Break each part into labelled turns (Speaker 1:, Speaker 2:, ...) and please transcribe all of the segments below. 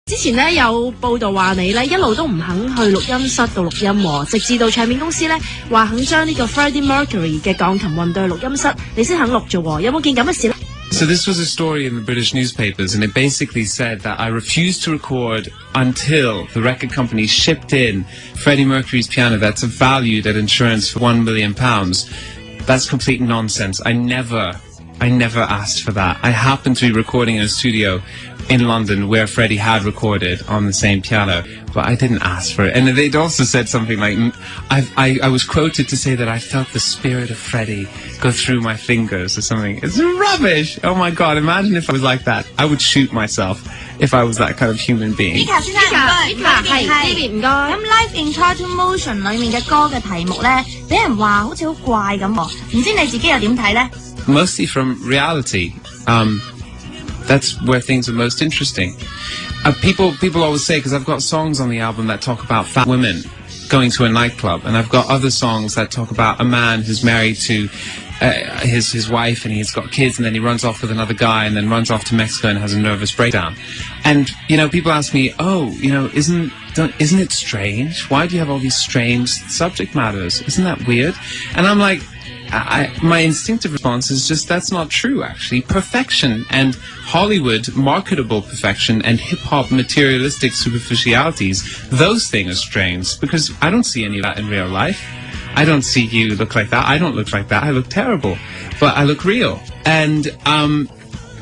Speaker 1: 之前咧有報道話你咧一路都唔肯去錄音室度錄音喎，直至到唱片公司咧話肯將呢個 Freddie Mercury 嘅鋼琴運到去錄音室，你先肯錄啫喎，有冇件咁嘅事咧？
Speaker 2: So this was a story in the British newspapers, and it basically said that I refused to record until the record company shipped in Freddie Mercury's piano that's valued at insurance for £1 million. That's complete nonsense. I never asked for that. I happened to be recording in a studio in London where Freddie had recorded on the same piano, but I didn't ask for it. And they'd also said something like, I was quoted to say that I felt the spirit of Freddie go through my fingers or something. It's rubbish! Oh my god, imagine if I was like that. I would shoot myself if I was that kind of human being.
Speaker 3: Mika 先生，Mika 係呢邊唔該。咁 Live Interpretion 裡面嘅歌嘅題目咧，俾人話好似好怪咁喎，唔知你自己又點睇咧？
Speaker 2: Mostly from reality. That's where things are most interesting. People always say, because I've got songs on the album that talk about fat women going to a nightclub, and I've got other songs that talk about a man who's married to his wife, and he's got kids, and then he runs off with another guy, and then runs off to Mexico and has a nervous breakdown. And people ask me, isn't it strange? Why do you have all these strange subject matters? Isn't that weird? And I'm like, my instinctive response is just that's not true, actually. Perfection and Hollywood marketable perfection and hip-hop materialistic superficialities, those things are strange because I don't see any of that in real life. I don't see you look like that. I don't look like that. I look terrible, but I look real. And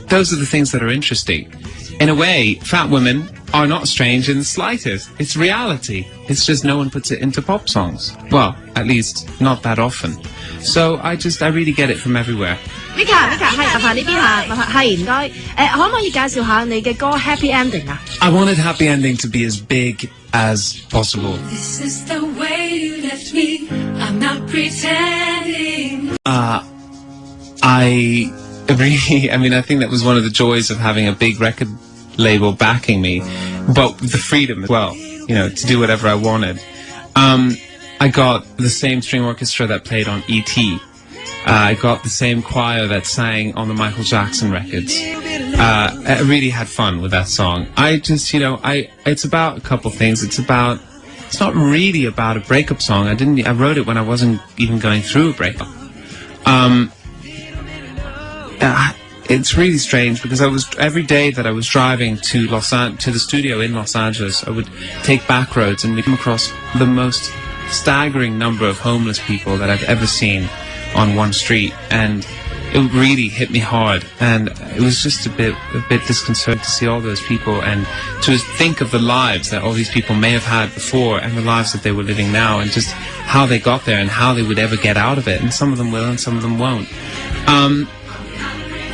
Speaker 2: those are the things that are interesting. In a way, fat women are not strange in the slightest. It's reality. It's just no one puts it into pop songs. Well, at least not that often. So I really get it from everywhere.
Speaker 1: Mika 係麻煩呢邊下，係唔該。可唔可以介紹下你嘅歌 Happy Ending 啊？
Speaker 2: I wanted Happy Ending to be as big as possible.
Speaker 4: This is the way you left me. I'm not pretending.
Speaker 2: I think that was one of the joys of having a big record label backing me, but the freedom as well, to do whatever I wanted. I got the same string orchestra that played on E.T. I got the same choir that sang on the Michael Jackson records. I really had fun with that song. It's about a couple things. It's not really about a breakup song. I wrote it when I wasn't even going through a breakup. It's really strange because every day that I was driving to the studio in Los Angeles, I would take back roads and we'd come across the most staggering number of homeless people that I've ever seen on one street, and it really hit me hard, and it was just a bit disconcerting to see all those people and to think of the lives that all these people may have had before and the lives that they were living now and just how they got there and how they would ever get out of it, and some of them will and some of them won't.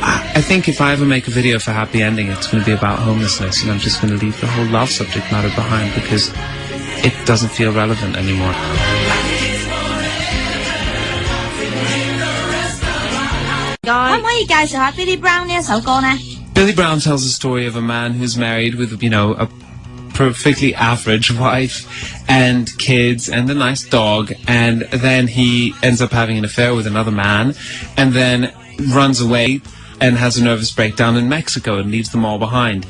Speaker 2: I think if I ever make a video for Happy Ending, it's going to be about homelessness, and I'm just going to leave the whole love subject matter behind because it doesn't feel relevant anymore.
Speaker 3: Billy Brown 呢一首歌呢
Speaker 2: Billy Brown tells the story of a man who's married with, a perfectly average wife and kids and a nice dog, and then he ends up having an affair with another man and then runs away and has a nervous breakdown in Mexico and leaves them all behind.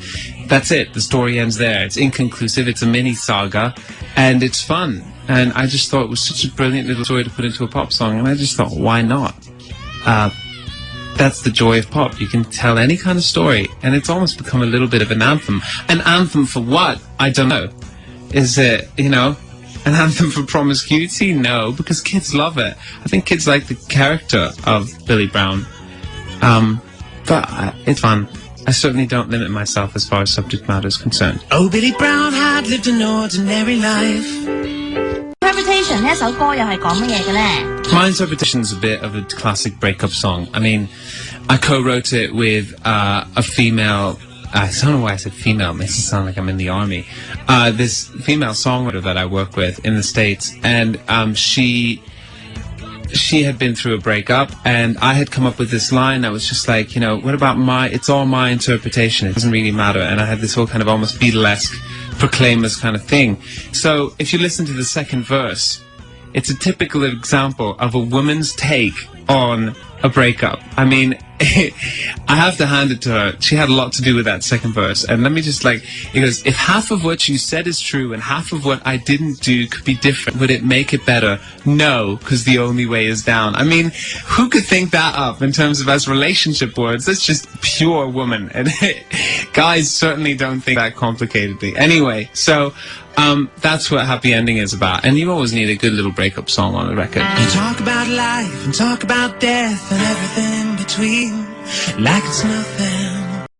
Speaker 2: That's it. The story ends there. It's inconclusive. It's a mini saga, and it's fun. And I just thought it was such a brilliant little story to put into a pop song, and I just thought, why not? That's the joy of pop. You can tell any kind of story, and it's almost become a little bit of an anthem. An anthem for what? I don't know. Is it, an anthem for promiscuity? No, because kids love it. I think kids like the character of Billy Brown. But it's fun. I certainly don't limit myself as far as subject matter is concerned.
Speaker 4: Oh, Billy Brown had lived an ordinary life.
Speaker 3: Interpretation 呢一首歌又係講乜嘢嘅咧
Speaker 2: My interpretation is a bit of a classic breakup song. I co-wrote it with a female. I don't know why I said female. It makes it sound like I'm in the army. This female songwriter that I work with in the States, and she had been through a breakup, and I had come up with this line that was just like, what about it's all my interpretation, it doesn't really matter. And I had this whole kind of almost Beatlesque Proclaimers kind of thing. So if you listen to the second verse, it's a typical example of a woman's take on a breakup. I mean, I have to hand it to her. She had a lot to do with that second verse. And let me just it goes, if half of what you said is true and half of what I didn't do could be different, would it make it better? No, because the only way is down. I mean, who could think that up in terms of as relationship words? That's just pure woman. And guys certainly don't think that complicatedly. Anyway, so that's what Happy Ending is about. And you always need a good little breakup song on a record.
Speaker 5: You talk about life and talk about death and everything between, like it's nothing.